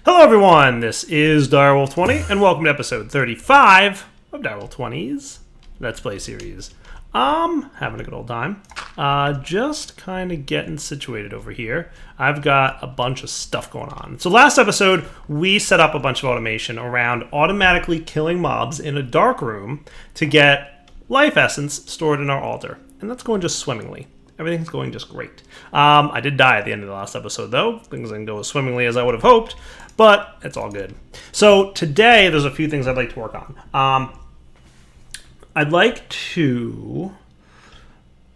Hello everyone, this is Direwolf20, and welcome to episode 35 of Direwolf20's Let's Play series. Having a good old time. Just kind of getting situated over here. I've got a bunch of stuff going on. So last episode, we set up a bunch of automation around automatically killing mobs in a dark room to get life essence stored in our altar. And that's going just swimmingly. Everything's going just great. I did die at the end of the last episode, though. Things didn't go as swimmingly as I would have hoped, but it's all good. So today, there's a few things I'd like to work on. I'd like to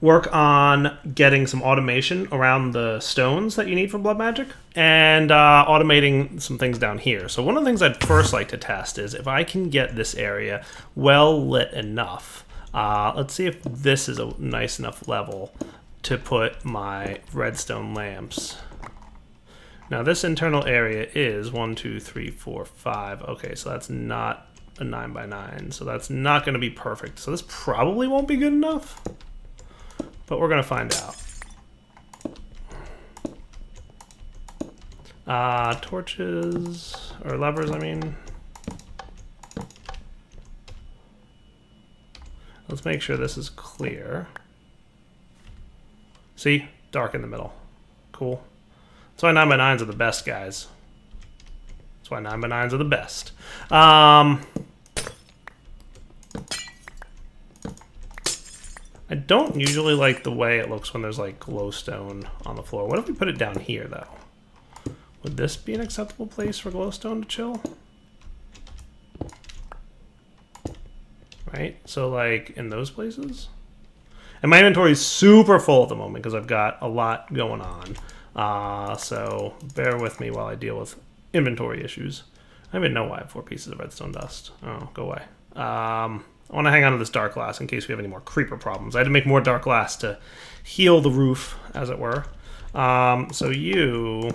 work on getting some automation around the stones that you need for blood magic, and automating some things down here. So one of the things I'd first like to test is if I can get this area well lit enough. Let's see if this is a nice enough level to put my redstone lamps. Now this internal area is 1, 2, 3, 4, 5. Okay, so that's not a 9 by 9, so that's not going to be perfect. So this probably won't be good enough, but we're going to find out. Torches, or levers, I mean. Let's make sure this is clear. See? Dark in the middle. Cool. That's why 9 by 9s are the best, guys. That's why 9 by 9s are the best. I don't usually like the way it looks when there's like glowstone on the floor. What if we put it down here, though? Would this be an acceptable place for glowstone to chill? Right? So like in those places? And my inventory is super full at the moment because I've got a lot going on. So bear with me while I deal with inventory issues. I don't even know why I have 4 pieces of redstone dust. Oh, go away. I want to hang on to this dark glass in case we have any more creeper problems. I had to make more dark glass to heal the roof, as it were. So you...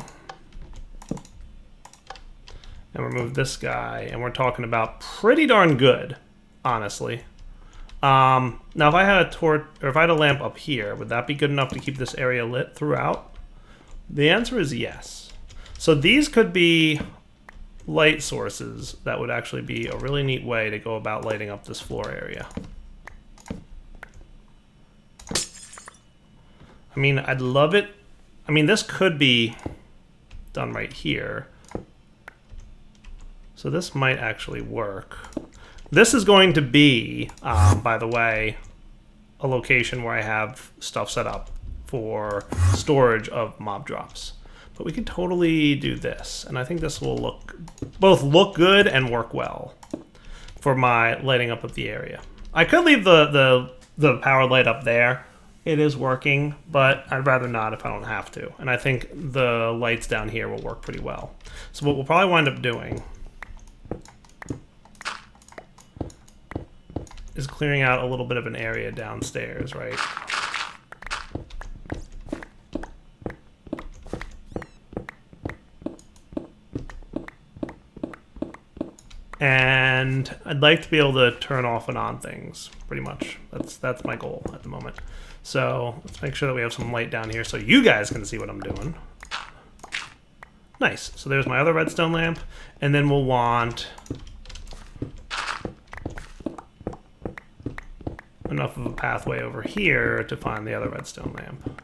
and remove this guy, and we're talking about pretty darn good, honestly. Now, if I had a torch, or if I had a lamp up here, would that be good enough to keep this area lit throughout? The answer is yes. So these could be light sources that would actually be a really neat way to go about lighting up this floor area. I mean, I'd love it. I mean, this could be done right here. So this might actually work. This is going to be, by the way, a location where I have stuff set up for storage of mob drops. But we could totally do this, and I think this will both look good and work well for my lighting up of the area. I could leave the power light up there. It is working, but I'd rather not if I don't have to. And I think the lights down here will work pretty well. So what we'll probably wind up doing is clearing out a little bit of an area downstairs, right? And I'd like to be able to turn off and on things, pretty much. That's my goal at the moment. So let's make sure that we have some light down here so you guys can see what I'm doing. Nice. So there's my other redstone lamp, and then we'll want enough of a pathway over here to find the other redstone lamp.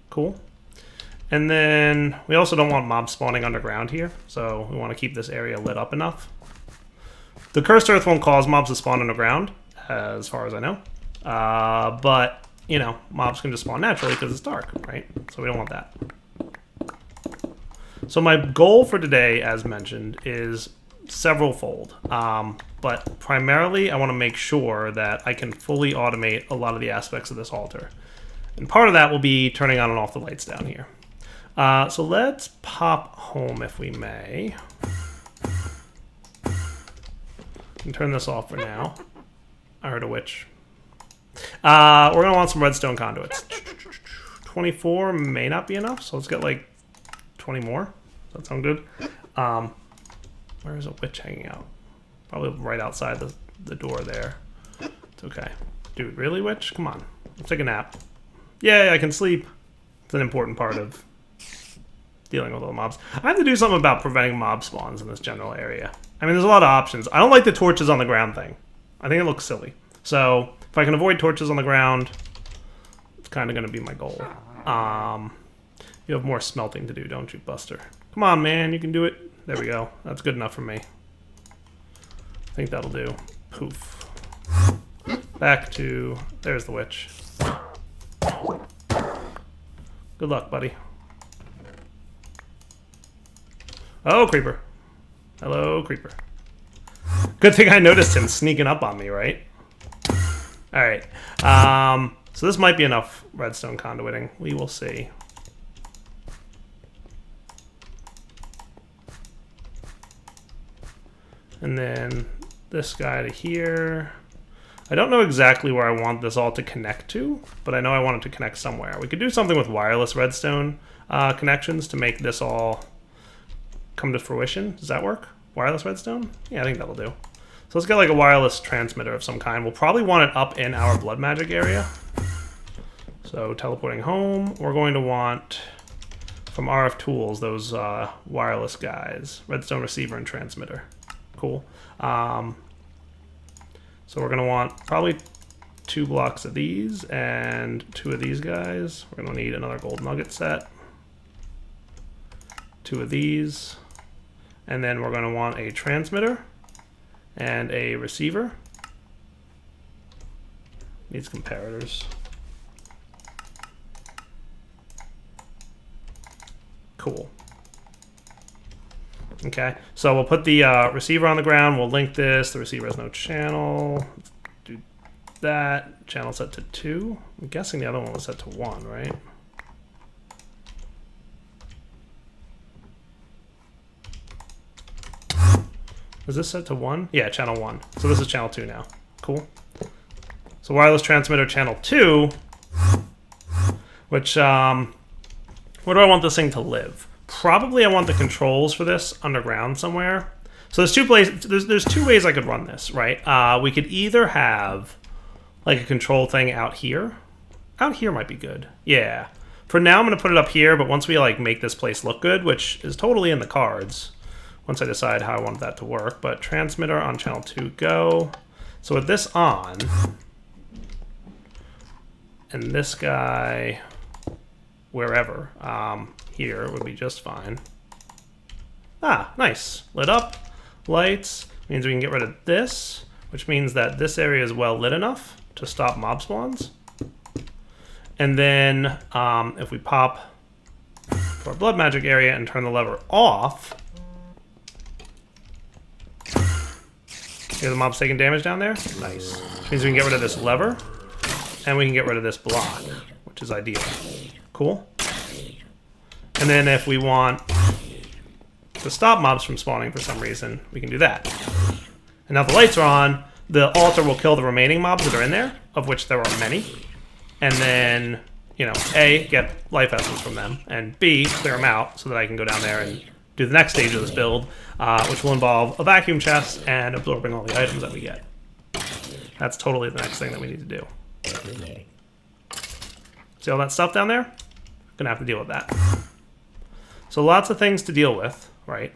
Cool. And then we also don't want mobs spawning underground here, so we want to keep this area lit up enough. The cursed earth won't cause mobs to spawn underground, as far as I know. But, you know, mobs can just spawn naturally because it's dark, right? So we don't want that. So my goal for today, as mentioned, is several-fold. But primarily, I want to make sure that I can fully automate a lot of the aspects of this altar. And part of that will be turning on and off the lights down here. So let's pop home if we may. And turn this off for now. I heard a witch. We're going to want some redstone conduits. 24 may not be enough, so let's get like 20 more. Does that sound good? Where is a witch hanging out? Probably right outside the door there. It's okay. Dude, really, witch? Come on. Let's take a nap. Yay, I can sleep. It's an important part of dealing with all the mobs. I have to do something about preventing mob spawns in this general area. I mean, there's a lot of options. I don't like the torches on the ground thing. I think it looks silly. So if I can avoid torches on the ground, it's kind of going to be my goal. You have more smelting to do, don't you, Buster? Come on, man, you can do it. There we go. That's good enough for me. I think that'll do. Poof. Back to... There's the witch. Good luck, buddy. Oh, creeper. Hello, creeper. Good thing I noticed him sneaking up on me, right? Alright. So this might be enough redstone conduiting. We will see. And then this guy to here. I don't know exactly where I want this all to connect to, but I know I want it to connect somewhere. We could do something with wireless redstone connections to make this all come to fruition. Does that work? Wireless redstone? Yeah, I think that'll do. So let's get like a wireless transmitter of some kind. We'll probably want it up in our blood magic area. So teleporting home, we're going to want from RF Tools those wireless guys. Redstone receiver and transmitter. Cool. So we're going to want probably 2 blocks of these and 2 of these guys. We're going to need another gold nugget set. 2 of these. And then we're going to want a transmitter and a receiver. Needs comparators. Cool. Okay, so we'll put the receiver on the ground. We'll link this. The receiver has no channel. Let's do that. Channel set to 2. I'm guessing the other one was set to 1, right? Is this set to 1? Yeah, channel 1. So this is channel 2 now. Cool. So wireless transmitter channel 2, which, where do I want this thing to live? Probably I want the controls for this underground somewhere. So there's 2 places. There's 2 ways I could run this, right? We could either have like a control thing out here. Out here might be good. Yeah. For now, I'm going to put it up here, but once we like make this place look good, which is totally in the cards, once I decide how I want that to work. But transmitter on channel 2, go. So with this on, and this guy wherever, here would be just fine. Ah, nice. Lit up. Lights. Means we can get rid of this, which means that this area is well lit enough to stop mob spawns. And then if we pop to our blood magic area and turn the lever off, hear the mobs taking damage down there? Nice. Which means we can get rid of this lever, and we can get rid of this block, which is ideal. Cool. And then if we want to stop mobs from spawning for some reason, we can do that. And now the lights are on, the altar will kill the remaining mobs that are in there, of which there are many. And then, you know, A, get life essence from them, and B, clear them out so that I can go down there and do the next stage of this build, which will involve a vacuum chest and absorbing all the items that we get. That's totally the next thing that we need to do. See all that stuff down there? Gonna have to deal with that. So lots of things to deal with, right?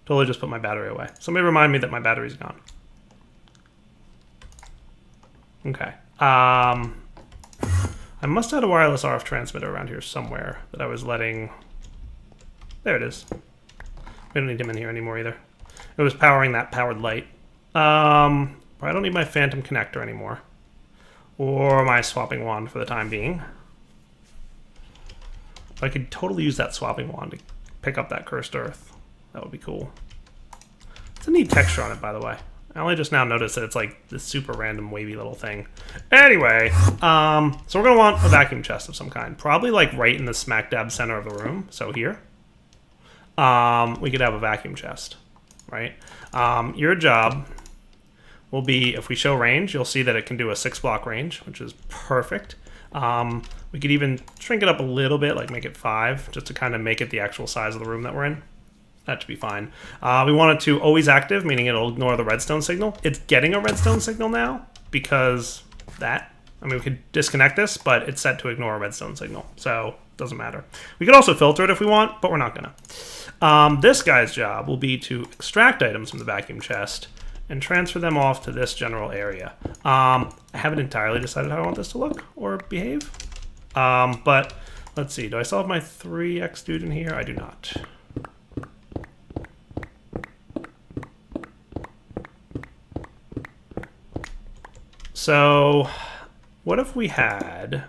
Totally just put my battery away. Somebody remind me that my battery's gone. Okay. I must have had a wireless RF transmitter around here somewhere that I was letting... There it is. We don't need him in here anymore either. It was powering that powered light. I don't need my phantom connector anymore. Or my swapping wand for the time being. I could totally use that swapping wand to pick up that cursed earth. That would be cool. It's a neat texture on it, by the way. I only just now noticed that it's like this super random wavy little thing. Anyway, so we're going to want a vacuum chest of some kind. Probably like right in the smack dab center of the room. So here. We could have a vacuum chest, right? Your job will be, if we show range, you'll see that it can do a 6-block range, which is perfect. We could even shrink it up a little bit, like make it 5, just to kind of make it the actual size of the room that we're in. That should be fine. We want it to always active, meaning it'll ignore the redstone signal. It's getting a redstone signal now because that. I mean, we could disconnect this, but it's set to ignore a redstone signal, so it doesn't matter. We could also filter it if we want, but we're not gonna. This guy's job will be to extract items from the vacuum chest and transfer them off to this general area. I haven't entirely decided how I want this to look or behave, but let's see. Do I still have my 3x dude in here? I do not. So what if we had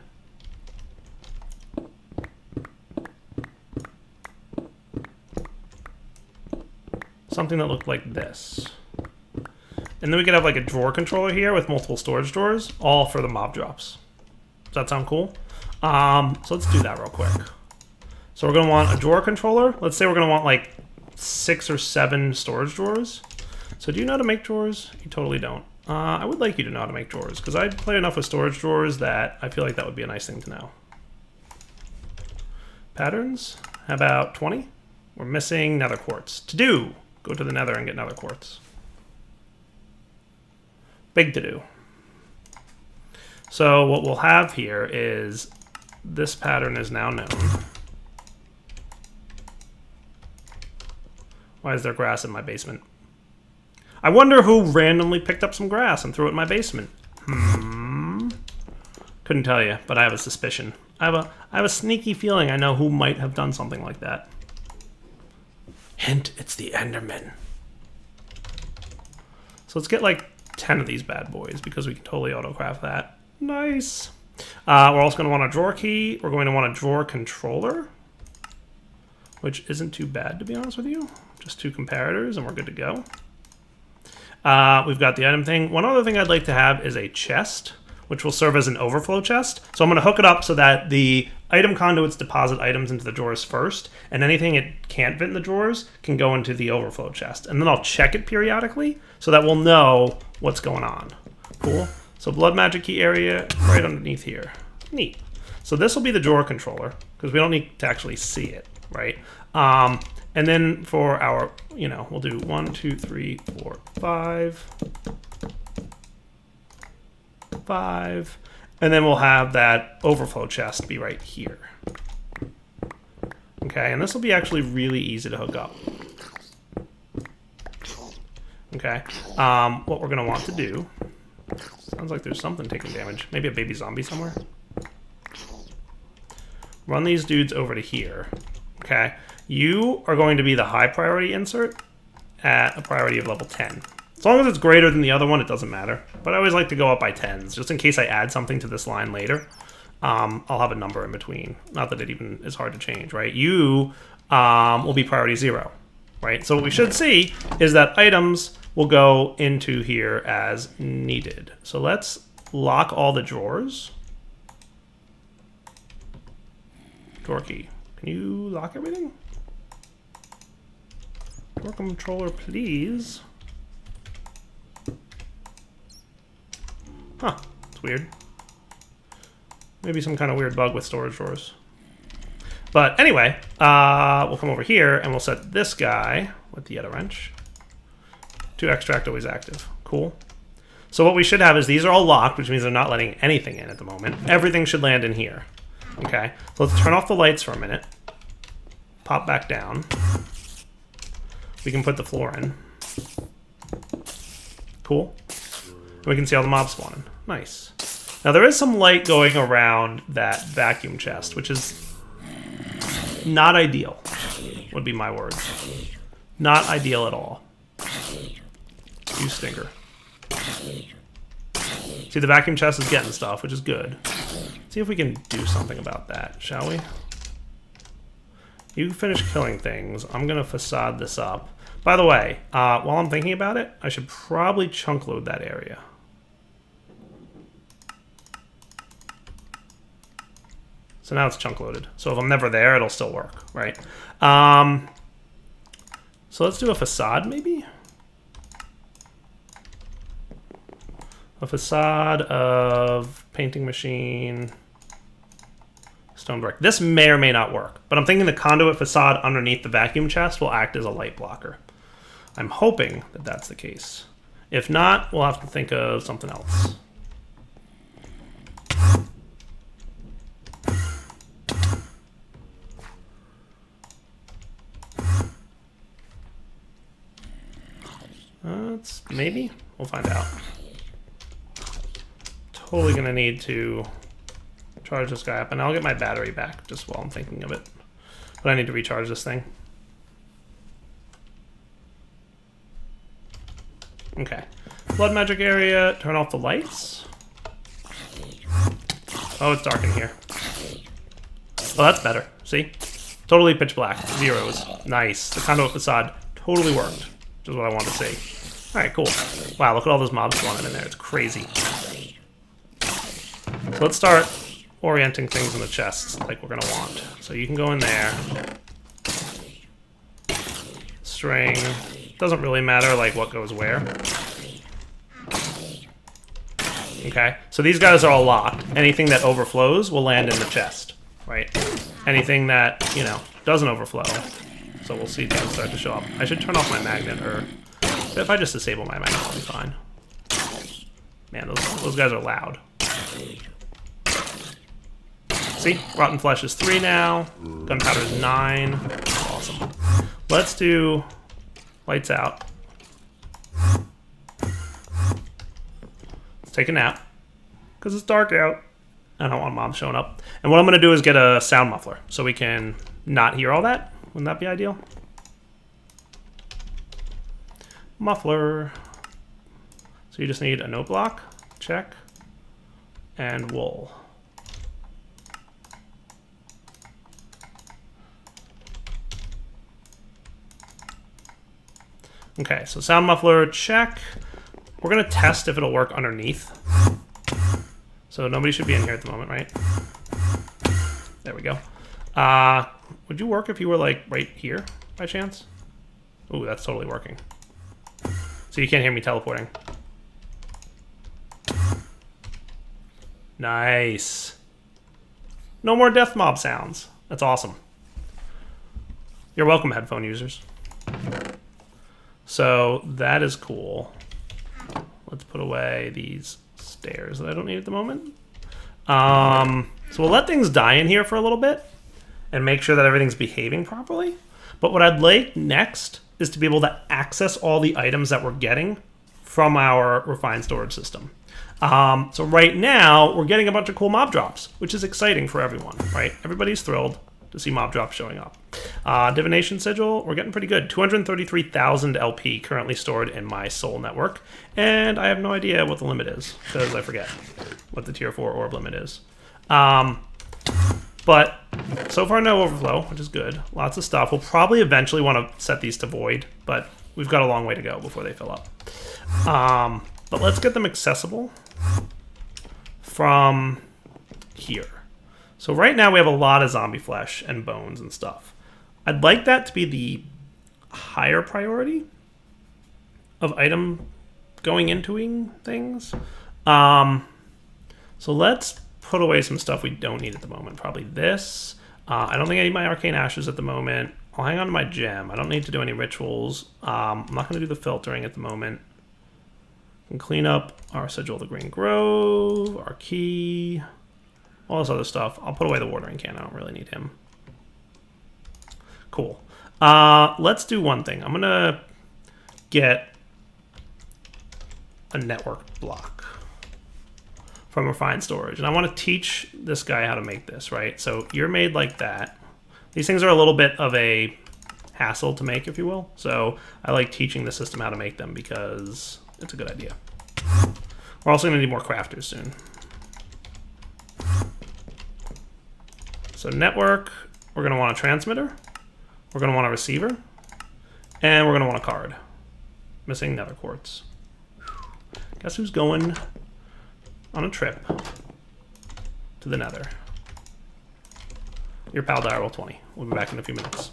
something that looked like this? And then we could have like a drawer controller here with multiple storage drawers, all for the mob drops. Does that sound cool? So let's do that real quick. So we're going to want a drawer controller. Let's say we're going to want like 6 or 7 storage drawers. So do you know how to make drawers? You totally don't. I would like you to know how to make drawers, because I play enough with storage drawers that I feel like that would be a nice thing to know. Patterns? How about 20? We're missing nether quartz. To do! Go to the nether and get nether quartz. Big to do. So what we'll have here is this pattern is now known. Why is there grass in my basement? I wonder who randomly picked up some grass and threw it in my basement. Couldn't tell you, but I have a suspicion. I have a sneaky feeling I know who might have done something like that. Hint, it's the Enderman. So let's get like 10 of these bad boys, because we can totally auto-craft that. Nice. We're also going to want a drawer key. We're going to want a drawer controller, which isn't too bad, to be honest with you. Just 2 comparators, and we're good to go. We've got the item thing. One other thing I'd like to have is a chest, which will serve as an overflow chest. So I'm going to hook it up so that the item conduits deposit items into the drawers first, and anything it can't fit in the drawers can go into the overflow chest. And then I'll check it periodically so that we'll know what's going on. Cool. So blood magic key area right underneath here. Neat. So this will be the drawer controller, because we don't need to actually see it, right? And then for our, we'll do 1, 2, 3, 4, 5. 5. And then we'll have that overflow chest be right here. Okay, and this will be actually really easy to hook up. Okay, what we're going to want to do, sounds like there's something taking damage. Maybe a baby zombie somewhere. Run these dudes over to here. Okay, you are going to be the high priority insert at a priority of level 10. As long as it's greater than the other one, it doesn't matter. But I always like to go up by 10s, just in case I add something to this line later. I'll have a number in between. Not that it even is hard to change, right? You will be priority 0, right? So what we should see is that items will go into here as needed. So let's lock all the drawers. Drawer key. Can you lock everything? Drawer controller, please. Huh, it's weird. Maybe some kind of weird bug with storage drawers. But anyway, we'll come over here and we'll set this guy with the Yeta wrench to extract always active. Cool. So what we should have is these are all locked, which means they're not letting anything in at the moment. Everything should land in here. Okay, so let's turn off the lights for a minute. Pop back down. We can put the floor in. Cool. And we can see all the mobs spawning. Nice. Now there is some light going around that vacuum chest, which is not ideal, would be my words. Not ideal at all. You stinker. See, the vacuum chest is getting stuff, which is good. See if we can do something about that, shall we? You finish killing things. I'm going to facade this up. By the way, while I'm thinking about it, I should probably chunk load that area. So now it's chunk loaded. So if I'm never there, it'll still work, right? So let's do a facade, maybe? A facade of painting machine, stone brick. This may or may not work, but I'm thinking the conduit facade underneath the vacuum chest will act as a light blocker. I'm hoping that that's the case. If not, we'll have to think of something else. maybe? We'll find out. Totally gonna need to charge this guy up, and I'll get my battery back just while I'm thinking of it. But I need to recharge this thing. Okay. Blood magic area, turn off the lights. Oh, it's dark in here. Oh, that's better. See? Totally pitch black. Zeros. Nice. The conduit facade totally worked. Which is what I wanted to see. Alright, cool. Wow, look at all those mobs spawning in there. It's crazy. So let's start orienting things in the chests like we're going to want. So you can go in there. String. Doesn't really matter like what goes where. Okay, so these guys are all locked. Anything that overflows will land in the chest, right? Anything that, you know, doesn't overflow. So we'll see things start to show up. I should turn off my magnet, or if I just disable my magnet, I'll be fine. Man, those guys are loud. See, rotten flesh is 3 now. Gunpowder is 9. Awesome. Let's do lights out. Let's take a nap because it's dark out. I don't want mobs showing up. And what I'm going to do is get a sound muffler so we can not hear all that. Wouldn't that be ideal? Muffler. So you just need a note block, check, and wool. Okay, so sound muffler, check. We're gonna test if it'll work underneath. So nobody should be in here at the moment, right? There we go. Would you work if you were like right here by chance? Ooh, that's totally working. So you can't hear me teleporting. Nice. No more death mob sounds. That's awesome. You're welcome, headphone users. So that is cool. Let's put away these stairs that I don't need at the moment. So we'll let things die in here for a little bit and make sure that everything's behaving properly. But what I'd like next is to be able to access all the items that we're getting from our refined storage system. So right now, we're getting a bunch of cool mob drops, which is exciting for everyone, right? Everybody's thrilled to see mob drops showing up. Divination sigil, we're getting pretty good. 233,000 LP currently stored in my soul network. And I have no idea what the limit is, because I forget what the tier 4 orb limit is. But so far no overflow, which is good. Lots of stuff. We'll probably eventually want to set these to void, but we've got a long way to go before they fill up. But let's get them accessible from here. So right now we have a lot of zombie flesh and bones and stuff. I'd like that to be the higher priority of item going into things. So let's put away some stuff we don't need at the moment. Probably this. I don't think I need my arcane ashes at the moment. I'll hang on to my gem. I don't need to do any rituals. I'm not going to do the filtering at the moment. And clean up our sigil of the Green Grove, our key, all this other stuff. I'll put away the watering can. I don't really need him. Cool. Let's do one thing. I'm going to get a network block from refined storage. And I want to teach this guy how to make this, right? So you're made like that. These things are a little bit of a hassle to make, if you will. So I like teaching the system how to make them because it's a good idea. We're also going to need more crafters soon. So network, we're going to want a transmitter. We're going to want a receiver. And we're going to want a card. Missing nether quartz. Guess who's going on a trip to the nether? Your pal Direwolf20. We'll be back in a few minutes.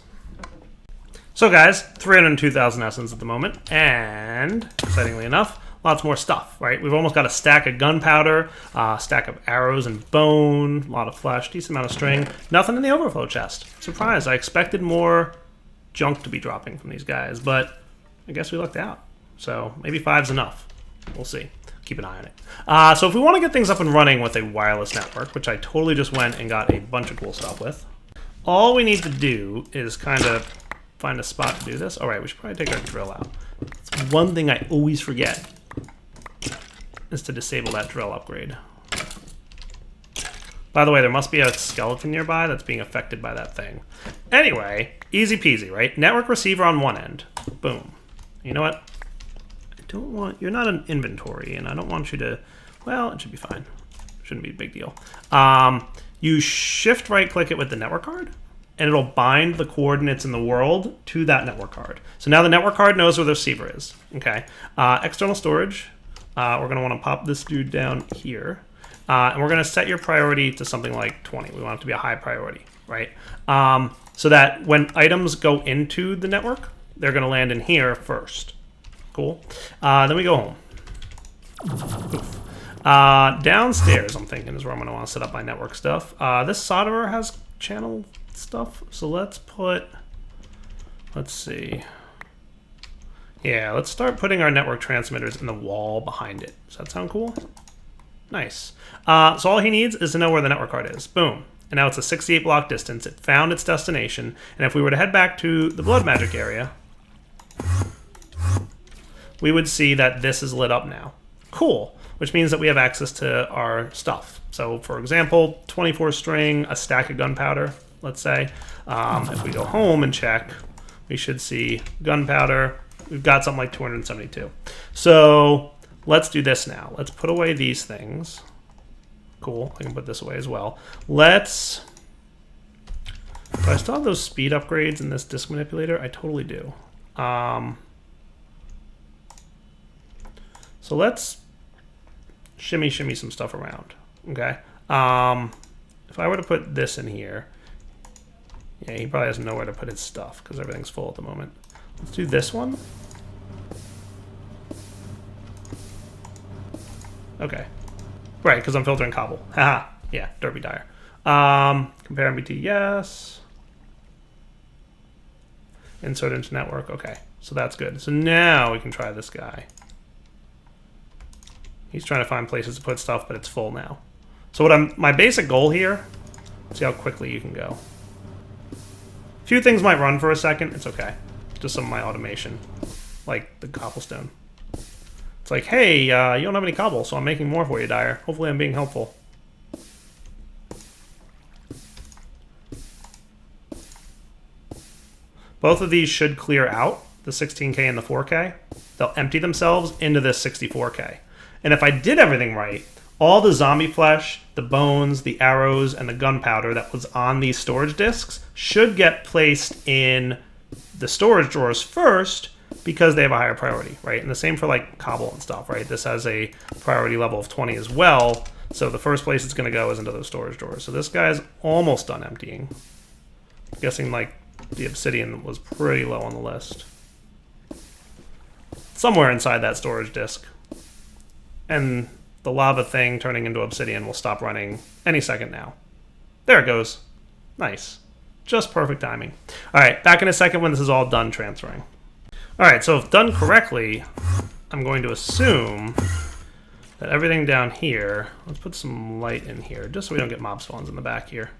So guys, 302,000 essence at the moment, and excitingly enough, lots more stuff, right? We've almost got a stack of gunpowder, a stack of arrows and bone, a lot of flesh, decent amount of string, nothing in the overflow chest. Surprise, I expected more junk to be dropping from these guys, but I guess we lucked out. So maybe 5's enough. We'll see. Keep an eye on it. So if we want to get things up and running with a wireless network, which I totally just went and got a bunch of cool stuff with, all we need to do is kind of find a spot to do this. All right, we should probably take our drill out. One thing I always forget is to disable that drill upgrade. By the way, there must be a skeleton nearby that's being affected by that thing. Anyway, easy peasy, right? Network receiver on one end. Boom. You know what? I don't want... You're not an inventory, and I don't want you to... Well, it should be fine. Shouldn't be a big deal. You shift right-click it with the network card, and it'll bind the coordinates in the world to that network card. So now the network card knows where the receiver is. Okay. External storage. We're going to want to pop this dude down here. And we're going to set your priority to something like 20. We want it to be a high priority, right? So that when items go into the network, they're going to land in here first. Cool. Then we go home. Oof. Downstairs, I'm thinking, is where I'm going to want to set up my network stuff. This solderer has channel stuff, so let's put... Let's see. Yeah, let's start putting our network transmitters in the wall behind it. Does that sound cool? Nice. So all he needs is to know where the network card is. Boom. And now it's a 68 block distance. It found its destination. And if we were to head back to the blood magic area, we would see that this is lit up now. Cool. Which means that we have access to our stuff. So for example, 24 string, a stack of gunpowder, let's say. If we go home and check, we should see gunpowder. We've got something like 272. So let's do this now. Let's put away these things. Cool. I can put this away as well. Let's... Do I still have those speed upgrades in this disk manipulator? I totally do. So let's shimmy some stuff around. Okay. If I were to put this in here, yeah, he probably doesn't know where to put his stuff because everything's full at the moment. Let's do this one. Okay. Right, because I'm filtering cobble. Haha. Yeah, Derby Dyer. Compare MBT, yes. Insert into network, okay. So that's good. So now we can try this guy. He's trying to find places to put stuff, but it's full now. So what my basic goal here, see how quickly you can go. A few things might run for a second, it's okay. Just some of my automation, like the cobblestone. It's like, hey, you don't have any cobble, so I'm making more for you, Dyer. Hopefully I'm being helpful. Both of these should clear out, the 16K and the 4K. They'll empty themselves into this 64K. And if I did everything right, all the zombie flesh, the bones, the arrows, and the gunpowder that was on these storage disks should get placed in the storage drawers first, because they have a higher priority, right? And the same for like cobble and stuff, right? This has a priority level of 20 as well. So the first place it's going to go is into those storage drawers. So this guy's almost done emptying. I'm guessing like the obsidian was pretty low on the list. Somewhere inside that storage disk. And the lava thing turning into obsidian will stop running any second now. There it goes. Nice. Just perfect timing. All right, back in a second when this is all done transferring. All right, so if done correctly, I'm going to assume that everything down here, let's put some light in here, just so we don't get mob spawns in the back here.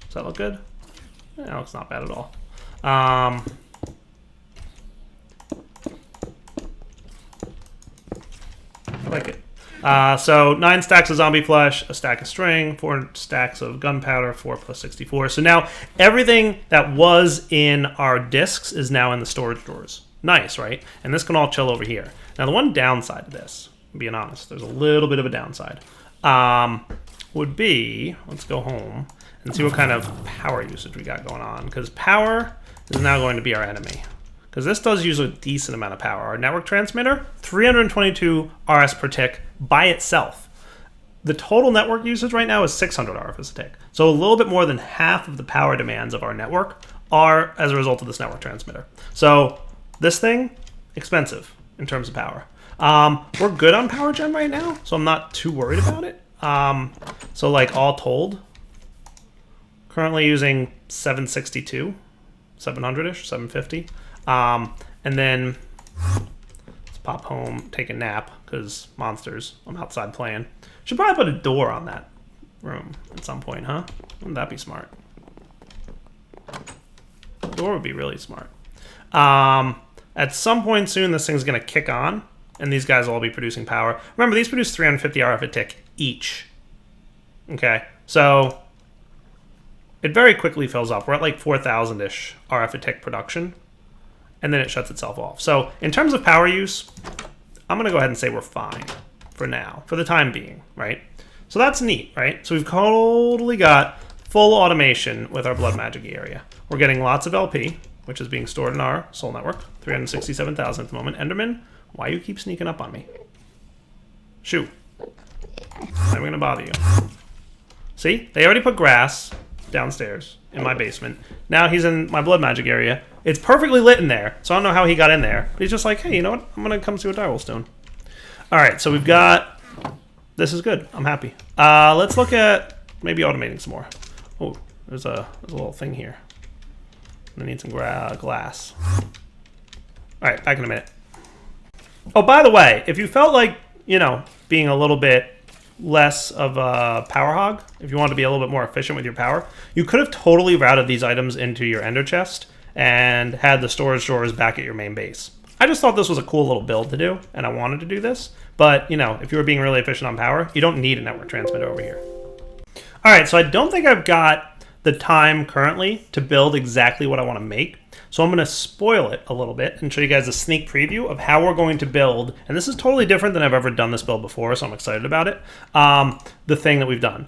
Does that look good? No, it's not bad at all. I like it. So 9 stacks of zombie flesh, a stack of string, 4 stacks of gunpowder, 4 plus 64. So now everything that was in our disks is now in the storage drawers. Nice, right? And this can all chill over here. Now the one downside to this, being honest, there's a little bit of a downside, would be, let's go home and see what kind of power usage we got going on. Because power is now going to be our enemy. Because this does use a decent amount of power. Our network transmitter, 322 RS per tick by itself. The total network usage right now is 600 RS per tick. So a little bit more than half of the power demands of our network are as a result of this network transmitter. So this thing, expensive in terms of power. We're good on power gen right now, so I'm not too worried about it. So like all told, currently using 762, 700-ish, 750. And then let's pop home, take a nap, because monsters, I'm outside playing. Should probably put a door on that room at some point, huh? Wouldn't that be smart? door would be really smart. At some point soon, this thing's going to kick on, and these guys will all be producing power. Remember, these produce 350 RF a tick each. Okay, so it very quickly fills up. We're at like 4,000-ish RF a tick production, and then it shuts itself off. So in terms of power use, I'm going to go ahead and say we're fine for now, for the time being, right? So that's neat, right? So we've totally got full automation with our blood magic area. We're getting lots of LP, which is being stored in our soul network, 367,000 at the moment. Enderman, why you keep sneaking up on me? Shoo. I'm going to bother you. See, they already put grass downstairs in my basement. Now he's in my blood magic area. It's perfectly lit in there, so I don't know how he got in there. But he's just like, hey, you know what? I'm going to come to a direwolf stone. All right, so we've got... This is good. I'm happy. Let's look at maybe automating some more. Oh, there's a little thing here. I need some glass. All right, back in a minute. Oh, by the way, if you felt like, you know, being a little bit less of a power hog, if you wanted to be a little bit more efficient with your power, you could have totally routed these items into your ender chest and had the storage drawers back at your main base. I just thought this was a cool little build to do, and I wanted to do this. But, you know, if you were being really efficient on power, you don't need a network transmitter over here. All right, so I don't think I've got the time currently to build exactly what I want to make. So I'm going to spoil it a little bit and show you guys a sneak preview of how we're going to build. And this is totally different than I've ever done this build before, so I'm excited about it. The thing that we've done.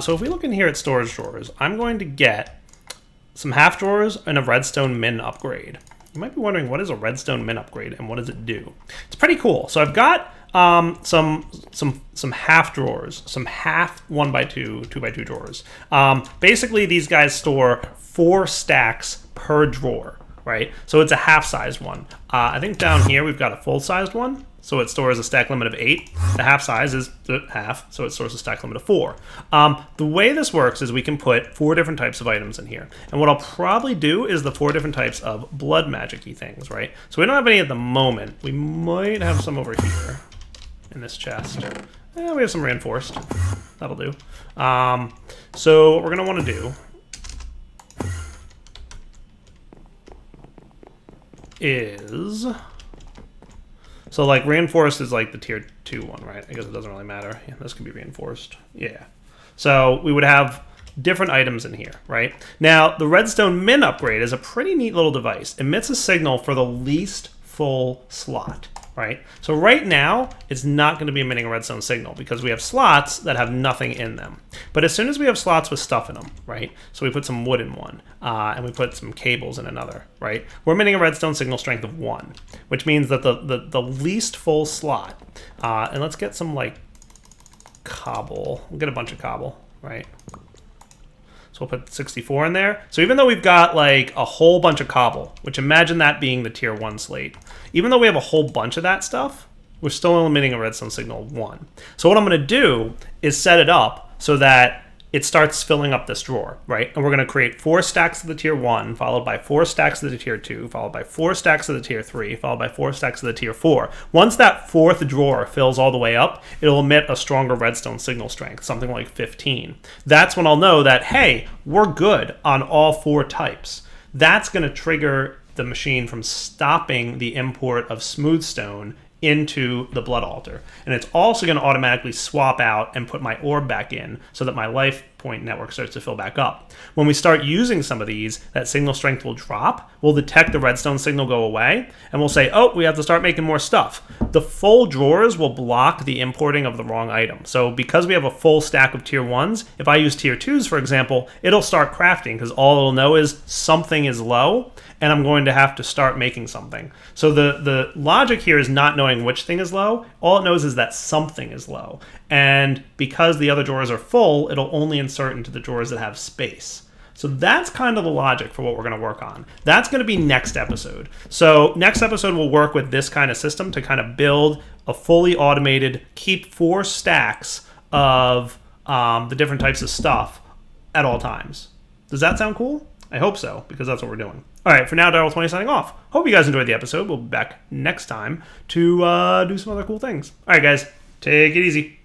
So if we look in here at storage drawers, I'm going to get some half drawers and a redstone min upgrade. You might be wondering, what is a redstone min upgrade and what does it do? It's pretty cool. So I've got some half drawers, some half 1x2, 2x2 drawers. Basically, these guys store 4 stacks per drawer, right? So it's a half-sized one. I think down here we've got a full-sized one, so it stores a stack limit of 8. The half size is half, so it stores a stack limit of 4. The way this works is we can put 4 different types of items in here. And what I'll probably do is the 4 different types of blood magic-y things, right? So we don't have any at the moment. We might have some over here in this chest. We have some reinforced. That'll do. So what we're going to want to do is... So, like, reinforced is, like, the tier 2 one, right? I guess it doesn't really matter. Yeah, this can be reinforced. Yeah. So, we would have different items in here, right? Now, the redstone min upgrade is a pretty neat little device. It emits a signal for the least full slot, right? So right now, it's not going to be emitting a redstone signal because we have slots that have nothing in them. But as soon as we have slots with stuff in them, right? So we put some wood in one, and we put some cables in another, right? We're emitting a redstone signal strength of 1, which means that the least full slot, and let's get some, like, cobble. We'll get a bunch of cobble, right? So we'll put 64 in there. So even though we've got like a whole bunch of cobble, which imagine that being the tier 1 slate, even though we have a whole bunch of that stuff, we're still emitting a redstone signal of 1. So what I'm going to do is set it up so that it starts filling up this drawer, right? And we're going to create 4 stacks of the tier 1, followed by 4 stacks of the tier 2, followed by 4 stacks of the tier 3, followed by 4 stacks of the tier 4. Once that 4th drawer fills all the way up, it'll emit a stronger redstone signal strength, something like 15. That's when I'll know that, hey, we're good on all 4 types. That's going to trigger the machine from stopping the import of smooth stone into the blood altar. And it's also going to automatically swap out and put my orb back in so that my life point network starts to fill back up. When we start using some of these, that signal strength will drop. We'll detect the redstone signal go away, and we'll say, oh, we have to start making more stuff. The full drawers will block the importing of the wrong item. So because we have a full stack of tier 1s, if I use tier 2s, for example, it'll start crafting because all it'll know is something is low, and I'm going to have to start making something. So the logic here is not knowing which thing is low. All it knows is that something is low. And because the other drawers are full, it'll only insert into the drawers that have space. So that's kind of the logic for what we're going to work on. That's going to be next episode. So next episode, we'll work with this kind of system to kind of build a fully automated, keep 4 stacks of the different types of stuff at all times. Does that sound cool? I hope so, because that's what we're doing. All right, for now, Darrell20 signing off. Hope you guys enjoyed the episode. We'll be back next time to do some other cool things. All right, guys, take it easy.